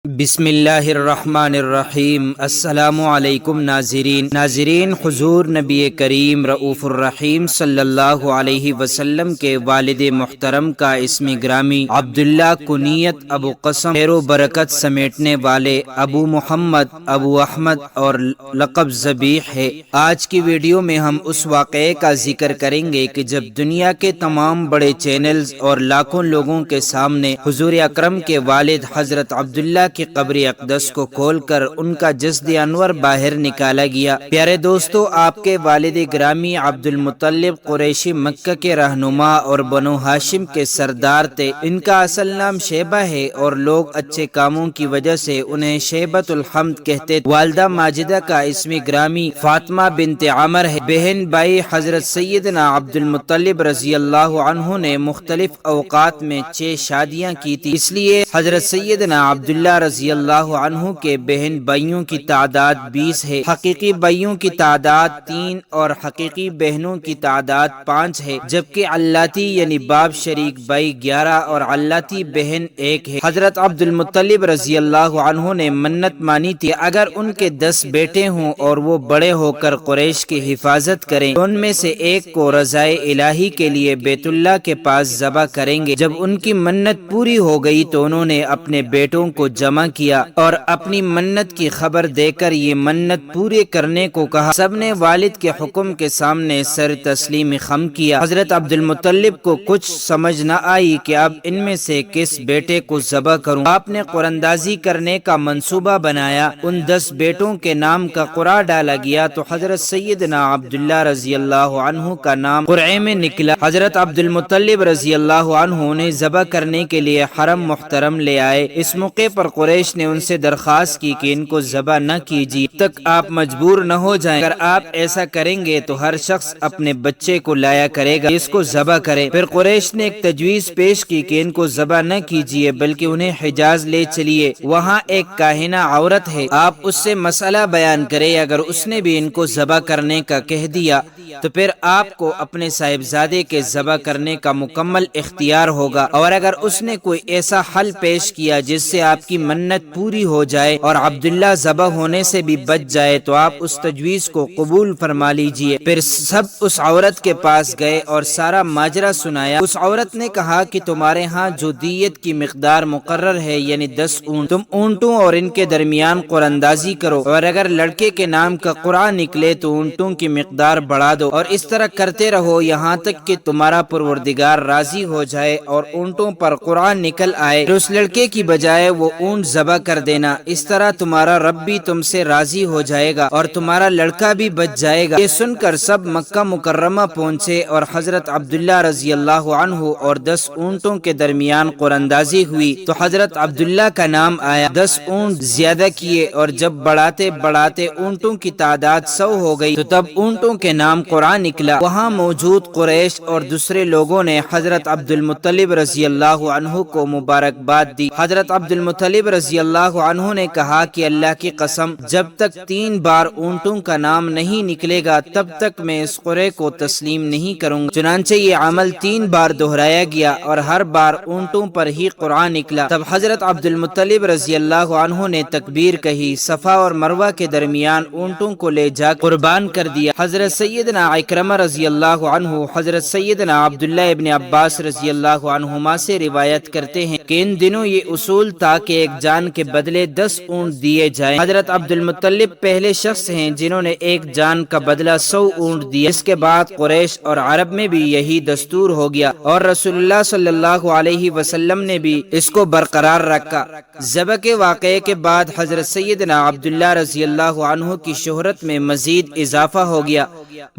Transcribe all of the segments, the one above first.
بسم اللہ الرحمن الرحیم۔ السلام علیکم ناظرین، حضور نبی کریم رؤوف الرحیم صلی اللہ علیہ وسلم کے والد محترم کا اسم گرامی عبداللہ، کنیت ابو قاسم، خیر و برکت سمیٹنے والے ابو محمد، ابو احمد اور لقب ذبیح ہے۔ آج کی ویڈیو میں ہم اس واقعے کا ذکر کریں گے کہ جب دنیا کے تمام بڑے چینلز اور لاکھوں لوگوں کے سامنے حضور اکرم کے والد حضرت عبداللہ کی قبر اقدس کو کھول کر ان کا جسد انور باہر نکالا گیا۔ پیارے دوستو، آپ کے والد گرامی عبد المطلب قریشی مکہ کے رہنما اور بنو ہاشم کے سردار تھے۔ ان کا اصل نام شیبہ ہے اور لوگ اچھے کاموں کی وجہ سے انہیں شیبۃ الحمد کہتے تھے۔ والدہ ماجدہ کا اسم گرامی فاطمہ بنت عمر ہے۔ بہن بھائی حضرت سیدنا عبد المطلب رضی اللہ عنہ نے مختلف اوقات میں 6 شادیاں کی تھی، اس لیے حضرت سیدنا عبداللہ رضی اللہ عنہ کے بہن بھائیوں کی تعداد 20 ہے۔ حقیقی بھائیوں کی تعداد 3 اور حقیقی بہنوں کی تعداد 5 ہے، جبکہ علاتی یعنی باپ شریک بھائی 11 اور علاتی بہن 1 ہے۔ حضرت عبد المطلب رضی اللہ عنہ نے منت مانی تھی اگر ان کے 10 بیٹے ہوں اور وہ بڑے ہو کر قریش کی حفاظت کریں تو ان میں سے ایک کو رضائے الہی کے لیے بیت اللہ کے پاس ذبح کریں گے۔ جب ان کی منت پوری ہو گئی تو انہوں نے اپنے بیٹوں کو جمع کیا اور اپنی منت کی خبر دے کر یہ منت پورے کرنے کو کہا۔ سب نے والد کے حکم کے سامنے سر تسلیم خم کیا۔ حضرت عبد المطلب کو کچھ سمجھ نہ آئی کہ اب ان میں سے کس بیٹے کو ذبح کروں۔ آپ نے قرندازی کرنے کا منصوبہ بنایا۔ ان 10 بیٹوں کے نام کا قرعہ ڈالا گیا تو حضرت سیدنا عبداللہ رضی اللہ عنہ کا نام قرعے میں نکلا۔ حضرت عبد المطلب رضی اللہ عنہ انہیں ذبح کرنے کے لیے حرم محترم لے آئے۔ اس موقع پر قریش نے ان سے درخواست کی کہ ان کو ذبح نہ کیجیے جب تک آپ مجبور نہ ہو جائیں۔ اگر آپ ایسا کریں گے تو ہر شخص اپنے بچے کو لایا کرے گا، اس کو ذبح کرے۔ پھر قریش نے ایک تجویز پیش کی کہ ان کو ذبح نہ کیجیے بلکہ انہیں حجاز لے چلیے، وہاں ایک کاہنہ عورت ہے، آپ اس سے مسئلہ بیان کریں۔ اگر اس نے بھی ان کو ذبح کرنے کا کہہ دیا تو پھر آپ کو اپنے صاحبزادے کے ذبح کرنے کا مکمل اختیار ہوگا، اور اگر اس نے کوئی ایسا حل پیش کیا جس سے آپ کی منت پوری ہو جائے اور عبداللہ ذبح ہونے سے بھی بچ جائے تو آپ اس تجویز کو قبول فرما لیجئے۔ پھر سب اس عورت کے پاس گئے اور سارا ماجرا سنایا۔ اس عورت نے کہا کہ تمہارے ہاں جو دیت کی مقدار مقرر ہے یعنی 10 اونٹ، تم اونٹوں اور ان کے درمیان قرندازی کرو، اور اگر لڑکے کے نام کا قرعہ نکلے تو اونٹوں کی مقدار بڑھا دو، اور اس طرح کرتے رہو یہاں تک کہ تمہارا پروردگار راضی ہو جائے اور اونٹوں پر قرعہ نکل آئے تو اس لڑکے کی بجائے وہ اونٹ ذبح کر دینا۔ اس طرح تمہارا رب بھی تم سے راضی ہو جائے گا اور تمہارا لڑکا بھی بچ جائے گا۔ یہ سن کر سب مکہ مکرمہ پہنچے اور حضرت عبداللہ رضی اللہ عنہ اور 10 اونٹوں کے درمیان قرندازی ہوئی تو حضرت عبداللہ کا نام آیا۔ 10 اونٹ زیادہ کیے اور جب بڑھاتے بڑھاتے اونٹوں کی تعداد 100 ہو گئی تو تب اونٹوں کے نام قرعہ نکلا۔ وہاں موجود قریش اور دوسرے لوگوں نے حضرت عبد المطلب رضی اللہ عنہ کو مبارکباد دی۔ حضرت عبد المطلب رضی اللہ عنہ نے کہا کہ اللہ کی قسم، جب تک 3 بار اونٹوں کا نام نہیں نکلے گا تب تک میں اس قرعے کو تسلیم نہیں کروں گا۔ چنانچہ یہ عمل 3 بار دہرایا گیا اور ہر بار اونٹوں پر ہی قرعہ نکلا۔ تب حضرت عبد المطلب رضی اللہ عنہ نے تکبیر کہی، صفا اور مروہ کے درمیان اونٹوں کو لے جا قربان کر دیا۔ حضرت سیدنا اکرمہ رضی اللہ عنہ حضرت سیدنا عبداللہ ابن عباس رضی اللہ عنہما سے روایت کرتے ہیں کہ ان دنوں یہ اصول تھا کہ ایک جان کے بدلے 10 اونٹ دیے جائیں۔ حضرت عبد المطلب پہلے شخص ہیں جنہوں نے ایک جان کا بدلہ 100 اونٹ دیا۔ اس کے بعد قریش اور عرب میں بھی یہی دستور ہو گیا اور رسول اللہ صلی اللہ علیہ وسلم نے بھی اس کو برقرار رکھا۔ ذبح کے واقعے کے بعد حضرت سیدنا عبداللہ رضی اللہ عنہ کی شہرت میں مزید اضافہ ہو گیا۔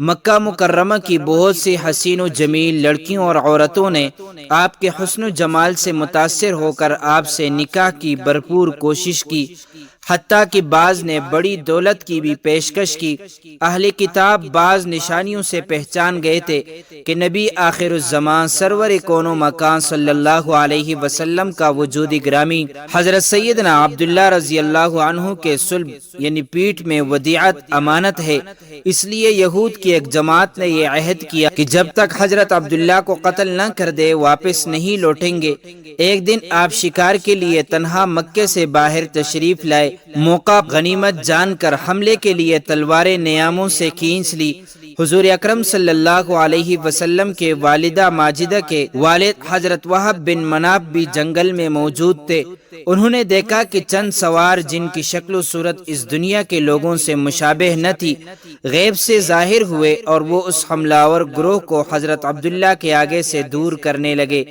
مکہ مکرمہ کی بہت سی حسین و جمیل لڑکیوں اور عورتوں نے آپ کے حسن و جمال سے متاثر ہو کر آپ سے نکاح کی بھرپور کوشش کی۔ حتیٰ کہ بعض نے بڑی دولت کی بھی پیشکش کی۔ اہل کتاب بعض نشانیوں سے پہچان گئے تھے کہ نبی آخر الزمان سرور کون و مکان صلی اللہ علیہ وسلم کا وجود گرامی حضرت سیدنا عبداللہ رضی اللہ عنہ کے صلب یعنی پیٹھ میں ودیعت امانت ہے۔ اس لیے یہود کی ایک جماعت نے یہ عہد کیا کہ جب تک حضرت عبداللہ کو قتل نہ کر دے واپس نہیں لوٹیں گے۔ ایک دن آپ شکار کے لیے تنہا مکے سے باہر تشریف لائے، موقع غنیمت جان کر حملے کے لیے تلواریں نیاموں سے کھینچ لی۔ حضور اکرم صلی اللہ علیہ وسلم کے والدہ ماجدہ کے والد حضرت وہب بن مناف بھی جنگل میں موجود تھے۔ انہوں نے دیکھا کہ چند سوار جن کی شکل و صورت اس دنیا کے لوگوں سے مشابہ نہ تھی، غیب سے ظاہر ہوئے اور وہ اس حملہ آور گروہ کو حضرت عبداللہ کے آگے سے دور کرنے لگے۔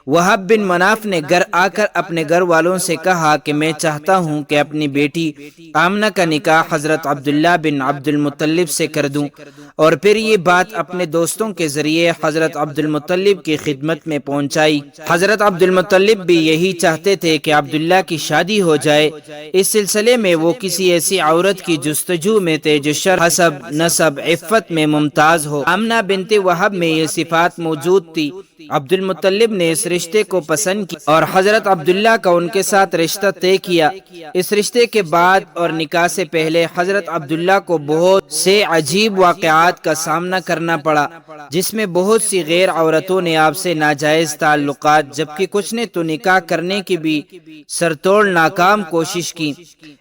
وہب بن مناف نے گھر آ کر اپنے گھر والوں سے کہا کہ میں چاہتا ہوں کہ اپنی بیٹی آمنہ کا نکاح حضرت عبداللہ بن عبد المطلب سے کر دوں، اور پھر یہ بات اپنے دوستوں کے ذریعے حضرت عبد المطلب کی خدمت میں پہنچائی۔ حضرت عبد المطلب بھی یہی چاہتے تھے کہ عبداللہ کی شادی ہو جائے۔ اس سلسلے میں وہ کسی ایسی عورت کی جستجو میں تھے جو شرع، حسب، نسب، عفت میں ممتاز ہو۔ آمنہ بنت وہب میں یہ صفات موجود تھی۔ عبد المطلب نے اس رشتے کو پسند کیا اور حضرت عبداللہ کا ان کے ساتھ رشتہ طے کیا۔ اس رشتے کے بعد اور نکاح سے پہلے حضرت عبداللہ کو بہت سے عجیب واقعات کا سامنا کرنا پڑا، جس میں بہت سی غیر عورتوں نے آپ سے ناجائز تعلقات، جبکہ کچھ نے تو نکاح کرنے کی بھی سرتوڑ ناکام کوشش کی۔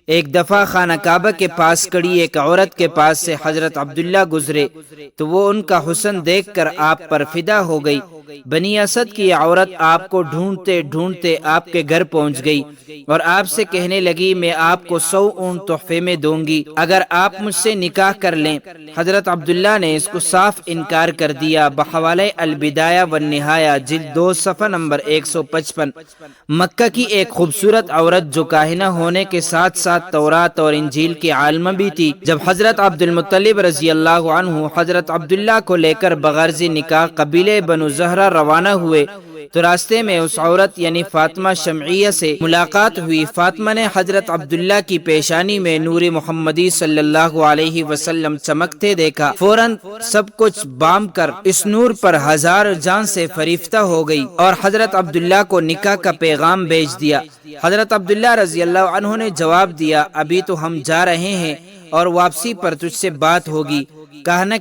ایک دفعہ خانہ کعبہ کے پاس کھڑی ایک عورت کے پاس سے حضرت عبداللہ گزرے تو وہ ان کا حسن دیکھ کر آپ پر فدا ہو گئی۔ بنی اسد کی عورت آپ کو ڈھونڈتے ڈھونڈتے آپ کے گھر پہنچ گئی اور آپ سے کہنے لگی میں آپ کو 100 اونٹ تحفے میں دوں گی اگر آپ مجھ سے نکاح کر لیں۔ حضرت عبداللہ نے اس کو صاف انکار کر دیا۔ بحوالہ البدایہ والنہایہ جلد 2 صفحہ نمبر 155۔ مکہ کی ایک خوبصورت عورت جو کاہنہ ہونے کے ساتھ ساتھ تورات اور انجیل کی عالمہ بھی تھی، جب حضرت عبد المطلب رضی اللہ عنہ حضرت عبداللہ کو لے کر بغرض نکاح قبیلہ بنو زہرہ روانہ ہوئے تو راستے میں اس عورت یعنی فاطمہ شمعیہ سے ملاقات ہوئی۔ فاطمہ نے حضرت عبداللہ کی پیشانی میں نور محمدی صلی اللہ علیہ وسلم چمکتے دیکھا، فوراً سب کچھ بام کر اس نور پر ہزار جان سے فریفتہ ہو گئی اور حضرت عبداللہ کو نکاح کا پیغام بھیج دیا۔ حضرت عبداللہ رضی اللہ عنہ نے جواب دیا ابھی تو ہم جا رہے ہیں اور واپسی پر تجھ سے بات ہوگی۔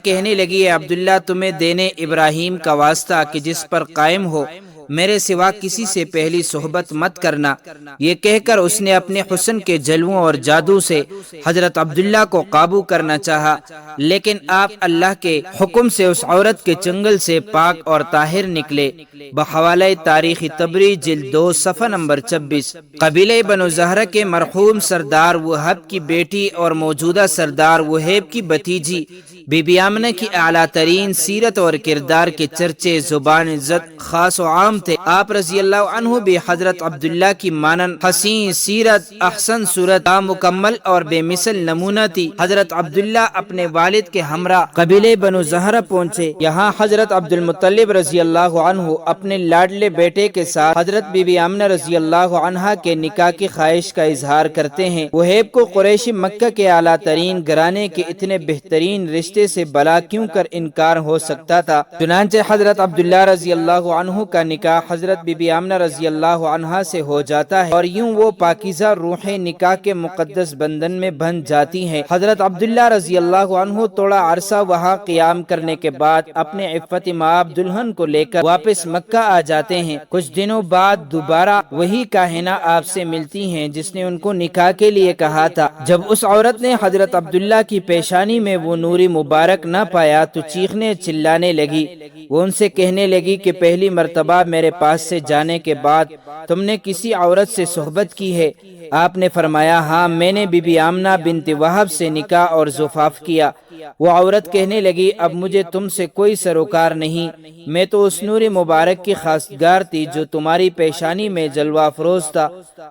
کہنے لگی اے عبداللہ تمہیں دینے ابراہیم کا واسطہ کہ جس پر قائم ہو میرے سوا کسی سے پہلی صحبت مت کرنا۔ یہ کہہ کر اس نے اپنے حسن کے جلووں اور جادو سے حضرت عبداللہ کو قابو کرنا چاہا، لیکن آپ اللہ کے حکم سے اس عورت کے چنگل سے پاک اور طاہر نکلے۔ بحوالہ تاریخ طبری جلد 2 صفحہ نمبر 26۔ قبیلہ بنو زہرہ کے مرحوم سردار وہب کی بیٹی اور موجودہ سردار وہیب کی بھتیجی بی بی آمنہ کی اعلیٰ ترین سیرت اور کردار کے چرچے زبان عزت خاص و عام تھے۔ آپ رضی اللہ عنہ بھی حضرت عبداللہ کی مانند حسین سیرت، احسن صورت، مکمل اور بے مثل نمونہ تھی۔ حضرت عبداللہ اپنے والد کے ہمراہ قبیلہ بنو زہرہ پہنچے۔ یہاں حضرت عبد المطلب رضی اللہ عنہ اپنے لاڈلے بیٹے کے ساتھ حضرت بی بی آمنہ رضی اللہ عنہا کے نکاح کی خواہش کا اظہار کرتے ہیں۔ وہیب کو قریشی مکہ کے اعلیٰ ترین گھرانے کے اتنے بہترین رشتے سے بلا کیوں کر انکار ہو سکتا تھا؟ چنانچہ حضرت عبداللہ رضی اللہ عنہ کا نکاح حضرت بی بی آمنہ رضی اللہ عنہا سے ہو جاتا ہے اور یوں وہ پاکیزہ روح نکاح کے مقدس بندھن میں بندھ جاتی ہیں۔ حضرت عبداللہ رضی اللہ عنہ تھوڑا عرصہ وہاں قیام کرنے کے بعد اپنے عفت مآب دلہن کو لے کر واپس مکہ آ جاتے ہیں۔ کچھ دنوں بعد دوبارہ وہی کاہنہ آپ سے ملتی ہیں جس نے ان کو نکاح کے لیے کہا تھا۔ جب اس عورت نے حضرت عبداللہ کی پیشانی میں وہ نوری مبارک نہ پایا تو چیخنے چلانے لگی۔ وہ ان سے کہنے لگی کہ پہلی مرتبہ میرے پاس سے جانے کے بعد تم نے کسی عورت سے صحبت کی ہے؟ آپ نے فرمایا ہاں، میں نے بی بی آمنہ بنت وہب سے نکاح اور زفاف کیا۔ وہ عورت کہنے لگی اب مجھے تم سے کوئی سروکار نہیں، میں تو اس نور مبارک کی خواستگار تھی جو تمہاری پیشانی میں جلوہ افروز تھا،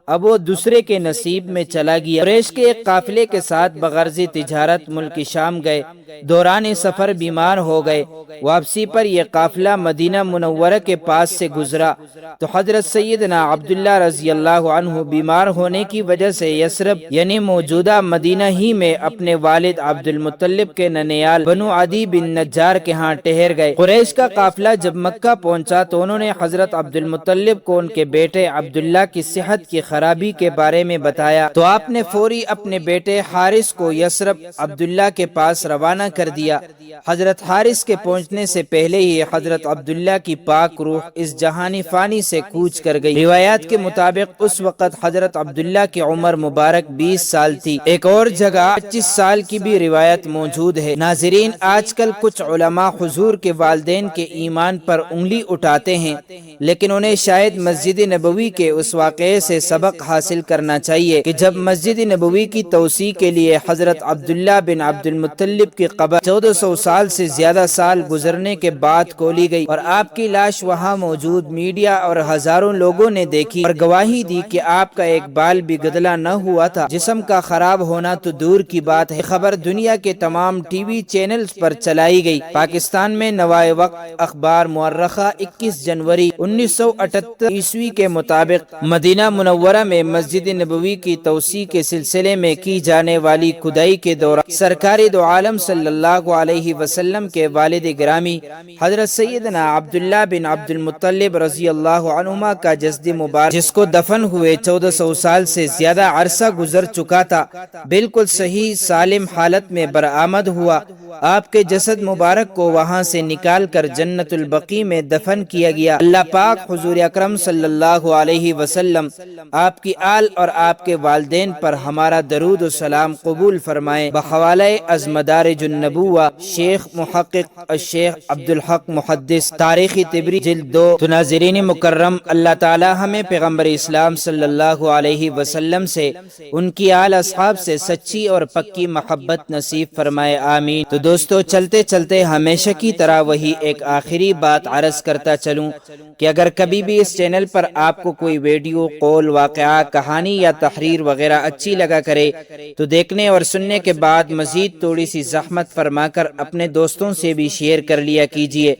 اب وہ دوسرے کے نصیب میں چلا گیا۔ قریش کے ایک قافلے کے ساتھ بغرض تجارت ملک شام گئے، دوران سفر بیمار ہو گئے۔ واپسی پر یہ قافلہ مدینہ منورہ کے پاس سے گزرا تو حضرت سیدنا عبداللہ رضی اللہ عنہ بیمار ہونے کی وجہ سے یثرب یعنی موجودہ مدینہ ہی میں اپنے والد عبد المطلب کے ننیال بنو عدی بن نجار کے ہاں ٹھہر گئے۔ قریش کا قافلہ جب مکہ پہنچا تو انہوں نے حضرت عبد المطلب کو ان کے بیٹے عبداللہ کی صحت کی خرابی کے بارے میں بتایا تو آپ نے فوری اپنے بیٹے حارث کو یثرب عبداللہ کے پاس روانہ کر دیا۔ حضرت حارث کے پہنچنے سے پہلے ہی حضرت عبداللہ کی پاک روح اس جہانی فانی سے کوچ کر گئی۔ روایات کے مطابق اس وقت حضرت عبداللہ کی عمر مبارک 20 سال تھی، ایک اور جگہ 25 سال کی بھی روایت موجود ہے۔ ناظرین، آج کل کچھ علماء حضور کے والدین کے ایمان پر انگلی اٹھاتے ہیں، لیکن انہیں شاید مسجد نبوی کے اس واقعے سے سبق حاصل کرنا چاہیے کہ جب مسجد نبوی کی توسیع کے لیے حضرت عبداللہ بن عبد المطلب کی قبر 1400 سال سے زیادہ سال گزرنے کے بعد کھولی گئی اور آپ کی لاش وہاں موجود میڈیا اور ہزاروں لوگوں نے دیکھی اور گواہی دی کہ آپ کا ایک بال بھی گدلا نہ ہوا تھا، جسم کا خراب ہونا تو دور کی بات ہے۔ خبر دنیا کے تمام ٹی وی چینلز پر چلائی گئی۔ پاکستان میں نوائے وقت اخبار مورخہ 21 جنوری 1978 عیسوی کے مطابق مدینہ منورہ میں مسجد نبوی کی توسیع کے سلسلے میں کی جانے والی کھدائی کے دوران سرکار دو عالم صلی اللہ علیہ وسلم کے والد گرامی حضرت سیدنا عبداللہ بن عبد المطلب رضی اللہ عنہما کا جسد مبارک جس کو دفن ہوئے 1400 سال سے زیادہ عرصہ گزر چکا تھا، بالکل صحیح سالم حالت میں برآمد ہوا۔ آپ کے جسد مبارک کو وہاں سے نکال کر جنت البقیع میں دفن کیا گیا۔ اللہ پاک حضور اکرم صلی اللہ علیہ وسلم آپ کی آل اور آپ کے والدین پر ہمارا درود و سلام قبول فرمائے۔ بحوالہ از مدارج النبوہ شیخ محقق الشیخ عبدالحق محدث تاریخ طبری جلد 2۔ تو ناظرین مکرم، اللہ تعالی ہمیں پیغمبر اسلام صلی اللہ علیہ وسلم سے، ان کی آل اصحاب سے سچی اور پکی محبت نصیب فرمائے، آمین۔ تو دوستو، چلتے چلتے ہمیشہ کی طرح وہی ایک آخری بات عرض کرتا چلوں کہ اگر کبھی بھی اس چینل پر آپ کو کوئی ویڈیو، قول، واقعہ، کہانی یا تحریر وغیرہ اچھی لگا کرے تو دیکھنے اور سننے کے بعد مزید تھوڑی سی زحمت فرما کر اپنے دوستوں سے بھی شیئر کر لیا کیجئے۔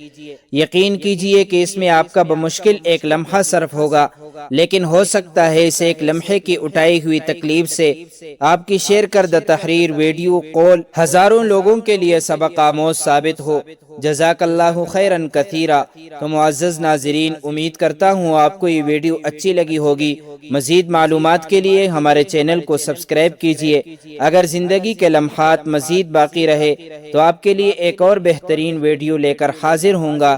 یقین کیجئے کہ اس میں آپ کا بمشکل ایک لمحہ صرف ہوگا، لیکن ہو سکتا ہے اس ایک لمحے کی اٹھائی ہوئی تکلیف سے آپ کی شیئر کردہ تحریر، ویڈیو، قول ہزاروں لوگوں کے لیے سبق آموز ثابت ہو۔ جزاک اللہ خیرن کثیرا۔ تو معزز ناظرین، امید کرتا ہوں آپ کو یہ ویڈیو اچھی لگی ہوگی۔ مزید معلومات کے لیے ہمارے چینل کو سبسکرائب کیجئے۔ اگر زندگی کے لمحات مزید باقی رہے تو آپ کے لیے ایک اور بہترین ویڈیو لے کر حاضر ہوں گا۔